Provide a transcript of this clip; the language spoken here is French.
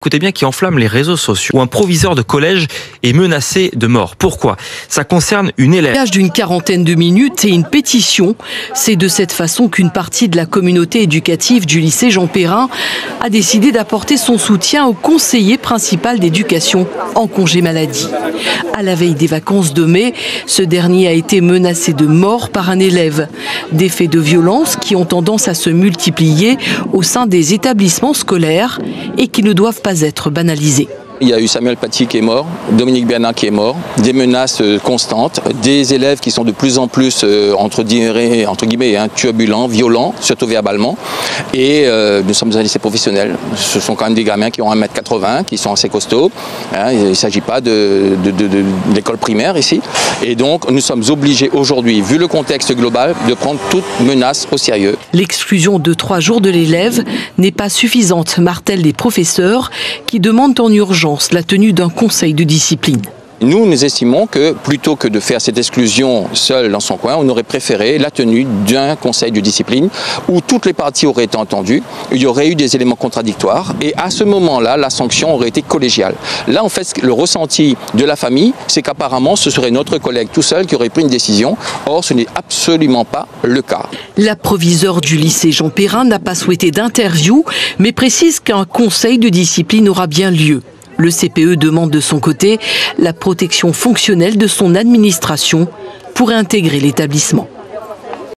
Écoutez bien, qui enflamme les réseaux sociaux, où un proviseur de collège est menacé de mort. Pourquoi? Ça concerne une élève. L'âge d'une quarantaine de minutes et une pétition. C'est de cette façon qu'une partie de la communauté éducative du lycée Jean Perrin a décidé d'apporter son soutien au conseiller principal d'éducation en congé maladie. À la veille des vacances de mai, ce dernier a été menacé de mort par un élève. Des faits de violence qui ont tendance à se multiplier au sein des établissements scolaires et qui ne doivent pas être banalisés. Il y a eu Samuel Paty qui est mort, Dominique Bernard qui est mort, des menaces constantes, des élèves qui sont de plus en plus entre guillemets turbulents, violents, surtout verbalement. Et nous sommes un lycée professionnel. Ce sont quand même des gamins qui ont 1m80, qui sont assez costauds. Il ne s'agit pas de l'école primaire ici. Et donc nous sommes obligés aujourd'hui, vu le contexte global, de prendre toute menace au sérieux. L'exclusion de 3 jours de l'élève n'est pas suffisante, martèlent les professeurs qui demandent en urgence la tenue d'un conseil de discipline. Nous estimons que plutôt que de faire cette exclusion seule dans son coin, on aurait préféré la tenue d'un conseil de discipline où toutes les parties auraient été entendues, il y aurait eu des éléments contradictoires et à ce moment-là, la sanction aurait été collégiale. Là, en fait, le ressenti de la famille, c'est qu'apparemment, ce serait notre collègue tout seul qui aurait pris une décision. Or, ce n'est absolument pas le cas. La proviseure du lycée Jean Perrin n'a pas souhaité d'interview, mais précise qu'un conseil de discipline aura bien lieu. Le CPE demande de son côté la protection fonctionnelle de son administration pour réintégrer l'établissement.